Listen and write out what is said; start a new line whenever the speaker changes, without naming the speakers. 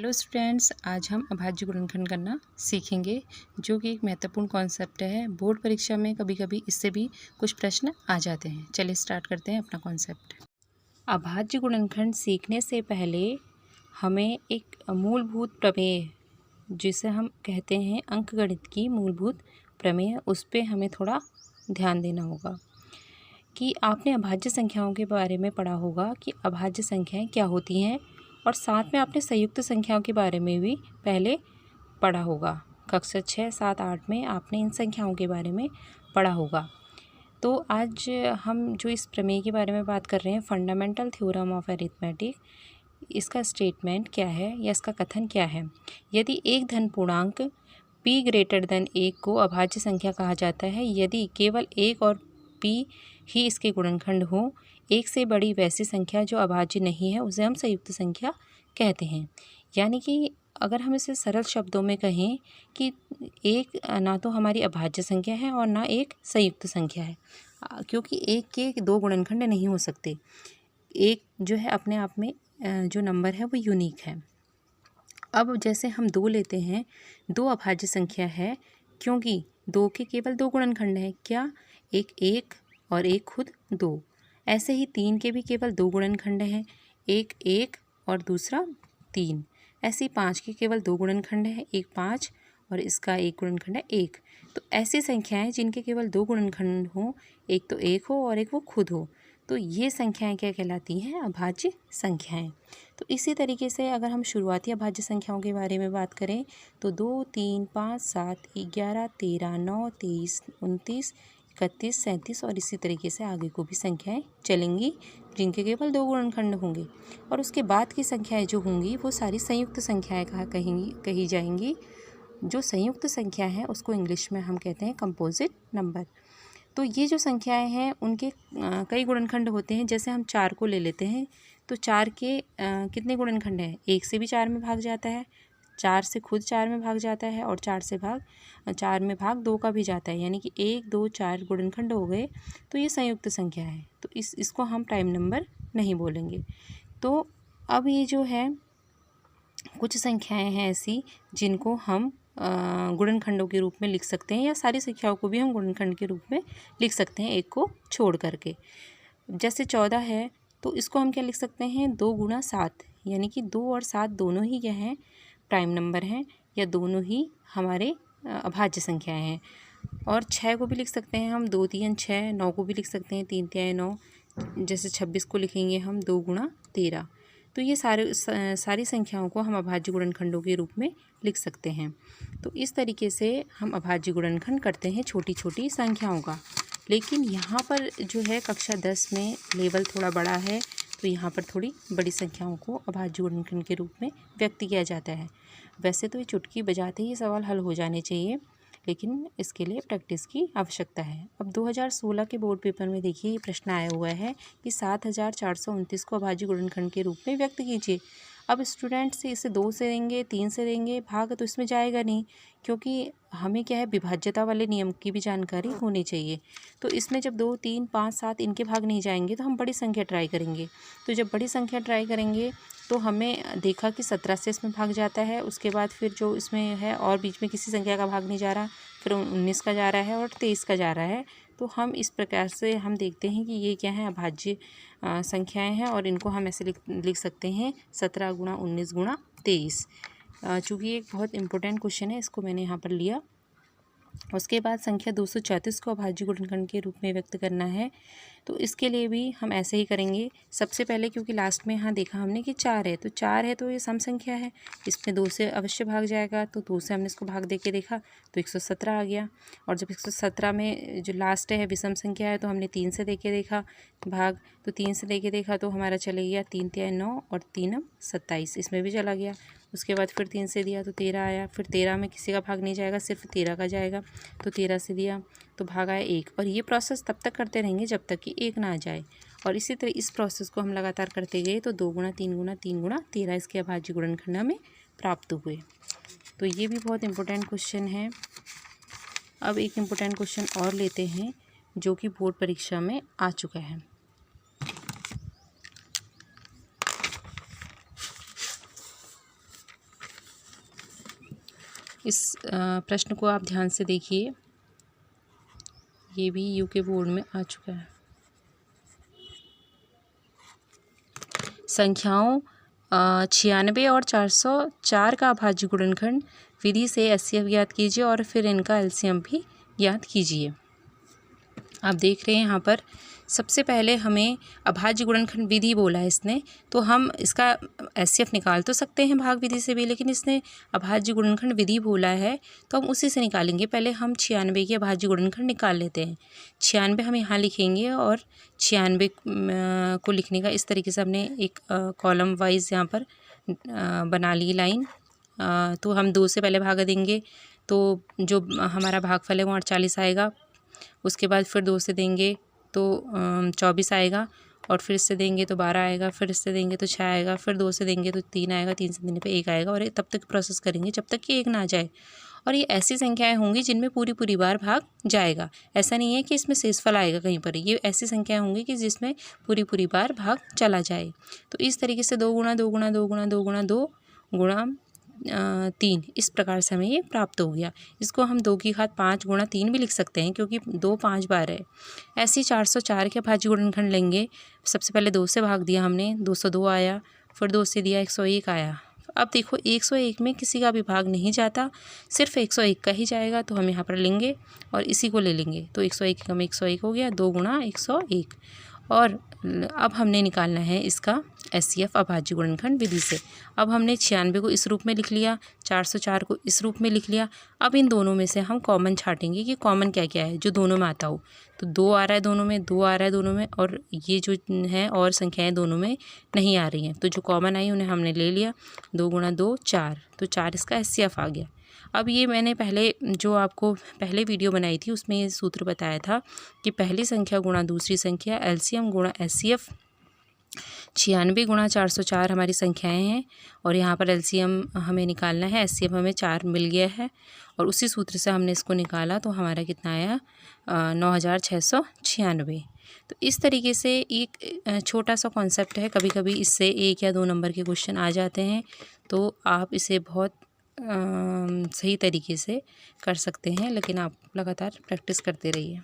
Hello students, आज हम अभाज्य गुणनखंड करना सीखेंगे, जो कि एक महत्वपूर्ण कॉन्सेप्ट है। बोर्ड परीक्षा में कभी कभी इससे भी कुछ प्रश्न आ जाते हैं। चलिए स्टार्ट करते हैं अपना कॉन्सेप्ट। अभाज्य गुणनखंड सीखने से पहले हमें एक मूलभूत प्रमेय, जिसे हम कहते हैं अंकगणित की मूलभूत प्रमेय, उस पर हमें थोड़ा ध्यान देना होगा। कि आपने अभाज्य संख्याओं के बारे में पढ़ा होगा कि अभाज्य संख्याएं क्या होती हैं, और साथ में आपने संयुक्त संख्याओं के बारे में भी पहले पढ़ा होगा। कक्षा 6, 7, 8 में आपने इन संख्याओं के बारे में पढ़ा होगा। तो आज हम जो इस प्रमेय के बारे में बात कर रहे हैं, फंडामेंटल थ्योरम ऑफ अरिथमेटिक, इसका स्टेटमेंट क्या है या इसका कथन क्या है। यदि एक धन पूर्णांक p ग्रेटर देन 1 को अभाज्य संख्या कहा जाता है यदि केवल 1 और p ही इसके गुणनखंड हो। एक से बड़ी वैसी संख्या जो अभाज्य नहीं है उसे हम संयुक्त संख्या कहते हैं। यानी कि अगर हम इसे सरल शब्दों में कहें कि एक ना तो हमारी अभाज्य संख्या है और ना एक संयुक्त संख्या है, क्योंकि एक के दो गुणनखंड नहीं हो सकते। एक जो है अपने आप में जो नंबर है वो यूनिक है। अब जैसे हम 2 लेते हैं, 2 अभाज्य संख्या है क्योंकि 2 के केवल 2 गुणनखंड हैं। क्या? एक 1 और एक खुद 2। ऐसे ही 3 के भी केवल 2 गुणनखंड हैं, एक 1 और दूसरा 3। ऐसे ही 5 के केवल 2 गुणनखंड हैं, एक 5 और इसका एक गुणनखंड है 1। तो ऐसी संख्याएं जिनके केवल 2 गुणनखंड हों, एक तो 1 हो और एक वो खुद हो, तो ये संख्याएं क्या कहलाती हैं? अभाज्य संख्याएं। तो इसी तरीके से अगर हम शुरुआती अभाज्य संख्याओं के बारे में बात करें तो 2, 3, 5, 7, 11, 13, 9, 23, 29, 31, 37 और इसी तरीके से आगे को भी संख्याएं चलेंगी जिनके केवल 2 गुणनखंड होंगे। और उसके बाद की संख्याएं जो होंगी वो सारी संयुक्त संख्याएं कही जाएंगी। जो संयुक्त संख्या है उसको इंग्लिश में हम कहते हैं कंपोजिट नंबर। तो ये जो संख्याएं हैं उनके कई गुणनखंड होते हैं। जैसे हम 4 को ले लेते हैं तो 4 के कितने गुणनखंड हैं? 1 से भी 4 में भाग जाता है, 4 से खुद 4 में भाग जाता है और 4 में भाग 2 का भी जाता है। यानी कि 1, 2, 4 गुणनखंड हो गए। तो ये संयुक्त संख्या है, तो इसको हम प्राइम नंबर नहीं बोलेंगे। तो अब ये जो है कुछ संख्याएं हैं ऐसी जिनको हम गुणनखंडों के रूप में लिख सकते हैं, या सारी संख्याओं को भी हम गुणनखंड के रूप में लिख सकते हैं, एक को छोड़ करके। जैसे 14 है तो इसको हम क्या लिख सकते हैं? 2 गुणा 7, यानी कि 2 और 7 दोनों ही क्या हैं? प्राइम नंबर हैं, या दोनों ही हमारे अभाज्य संख्याएं हैं। और 6 को भी लिख सकते हैं हम 2, 3, 6। 9 को भी लिख सकते हैं 3, 3, 9। जैसे 26 को लिखेंगे हम 2 गुणा 13। तो ये सारी संख्याओं को हम अभाज्य गुणनखंडों के रूप में लिख सकते हैं। तो इस तरीके से हम अभाज्य गुणनखंड करते हैं छोटी छोटी संख्याओं का। लेकिन यहाँ पर जो है कक्षा 10 में लेवल थोड़ा बड़ा है, तो यहाँ पर थोड़ी बड़ी संख्याओं को अभाज्य गुणनखंड के रूप में व्यक्त किया जाता है। वैसे तो ये चुटकी बजाते ही सवाल हल हो जाने चाहिए, लेकिन इसके लिए प्रैक्टिस की आवश्यकता है। अब 2016 के बोर्ड पेपर में देखिए ये प्रश्न आया हुआ है कि 7429 को अभाज्य गुणनखंड के रूप में व्यक्त कीजिए। अब स्टूडेंट से इसे 2 से देंगे, 3 से देंगे, भाग तो इसमें जाएगा नहीं, क्योंकि हमें क्या है, विभाज्यता वाले नियम की भी जानकारी होनी चाहिए। तो इसमें जब 2, 3, 5, 7 इनके भाग नहीं जाएंगे तो हम बड़ी संख्या ट्राई करेंगे। तो जब बड़ी संख्या ट्राई करेंगे तो हमें देखा कि 17 से इसमें भाग जाता है, उसके बाद फिर जो इसमें है और बीच में किसी संख्या का भाग नहीं जा रहा, फिर 19 का जा रहा है और 23 का जा रहा है। तो हम इस प्रकार से हम देखते हैं कि ये क्या है? अभाज्य संख्याएं हैं, और इनको हम ऐसे लिख सकते हैं 17 गुणा 19 गुणा 23। चूँकि एक बहुत इंपॉर्टेंट क्वेश्चन है, इसको मैंने यहाँ पर लिया। उसके बाद संख्या 234 को अभाज्य गुणनखंड के रूप में व्यक्त करना है, तो इसके लिए भी हम ऐसे ही करेंगे। सबसे पहले क्योंकि लास्ट में यहाँ देखा हमने कि 4 है, तो 4 है तो ये सम संख्या है, इसमें 2 से अवश्य भाग जाएगा। तो 2 से हमने इसको भाग दे के देखा तो 117 आ गया। और जब 117 में जो लास्ट है विषम संख्या है, तो हमने 3 से दे के देखा भाग, तो 3 से दे के देखा तो हमारा चले गया 3 3 9 और 3 27, इसमें भी चला गया। उसके बाद फिर 3 से दिया तो 13 आया, फिर 13 में किसी का भाग नहीं जाएगा, सिर्फ 13 का जाएगा, तो 13 से दिया तो भाग आया 1। और ये प्रोसेस तब तक करते रहेंगे जब तक कि 1 ना आ जाए। और इसी तरह इस प्रोसेस को हम लगातार करते गए तो 2 गुणा 3 गुणा 3 गुणा 13 इसके अभाज्य गुणनखंड हमें प्राप्त हुए। तो ये भी बहुत इंपॉर्टेंट क्वेश्चन है। अब एक इम्पोर्टेंट क्वेश्चन और लेते हैं जो कि बोर्ड परीक्षा में आ चुका है। इस प्रश्न को आप ध्यान से देखिए, ये भी यूके बोर्ड में आ चुका है। संख्याओं 96 और 404 का अभाज्य गुणनखंड विधि से एचसीएफ ज्ञात कीजिए और फिर इनका एलसीएम भी ज्ञात कीजिए। आप देख रहे हैं यहाँ पर सबसे पहले हमें अभाज्य गुणनखंड विधि बोला है इसने, तो हम इसका एचसीएफ निकाल तो सकते हैं भाग विधि से भी, लेकिन इसने अभाज्य गुणनखंड विधि बोला है तो हम उसी से निकालेंगे। पहले हम 96 की अभाज्य गुणनखंड निकाल लेते हैं। 96 हम यहाँ लिखेंगे और 96 को लिखने का इस तरीके से हमने एक कॉलम वाइज यहाँ पर बना ली लाइन। तो हम 2 से पहले भाग देंगे तो जो हमारा भागफल है वो 48 आएगा। उसके बाद फिर 2 से देंगे तो 24 आएगा, और फिर इससे देंगे तो 12 आएगा, फिर इससे देंगे तो 6 आएगा, फिर 2 से देंगे तो 3 आएगा, 3 से देने पे 1 आएगा, और तब तक प्रोसेस करेंगे जब तक कि 1 ना आ जाए। और ये ऐसी संख्याएं होंगी जिनमें पूरी बार भाग जाएगा। ऐसा नहीं है कि इसमें शेषफल आएगा कहीं पर, ये ऐसी संख्याएं होंगी कि जिसमें पूरी बार भाग चला जाए। तो इस तरीके से 2 गुणा 2 गुणा 2 गुणा 2 गुणा 2 गुणा 3 इस प्रकार से हमें ये प्राप्त हो गया। इसको हम 2 की घात 5 गुणा 3 भी लिख सकते हैं, क्योंकि 2 5 बार है। ऐसे ही 404 के अभाज्य गुणनखंड लेंगे। सबसे पहले 2 से भाग दिया हमने, 202 आया, फिर 2 से दिया 101 आया। अब देखो 101 में किसी का भी भाग नहीं जाता, सिर्फ 101 का ही जाएगा, तो हम यहाँ पर लेंगे और इसी को ले लेंगे। तो 101 कम 101 हो गया, 2 गुणा 101। और अब हमने निकालना है इसका एचसीएफ अभाज्य गुणनखंड विधि से। अब हमने 96 को इस रूप में लिख लिया, 404 को इस रूप में लिख लिया। अब इन दोनों में से हम कॉमन छाटेंगे कि कॉमन क्या क्या है जो दोनों में आता हो। तो 2 आ रहा है दोनों में, 2 आ रहा है दोनों में, और ये जो है और संख्याएं दोनों में नहीं आ रही हैं। तो जो कॉमन आई उन्हें हमने ले लिया। 2 गुणा 2 4, तो 4 इसका एचसीएफ आ गया। अब ये मैंने पहले जो आपको पहले वीडियो बनाई थी उसमें ये सूत्र बताया था कि पहली संख्या गुणा दूसरी संख्या एलसीएम गुणा एचसीएफ। 96 गुणा 404 हमारी संख्याएं हैं, और यहाँ पर एलसीएम हमें निकालना है। एचसीएफ हमें 4 मिल गया है, और उसी सूत्र से हमने इसको निकाला तो हमारा कितना आया 9696। तो इस तरीके से एक छोटा सा कॉन्सेप्ट है। कभी कभी इससे 1 या 2 नंबर के क्वेश्चन आ जाते हैं, तो आप इसे बहुत सही तरीके से कर सकते हैं, लेकिन आप लगातार प्रैक्टिस करते रहिए।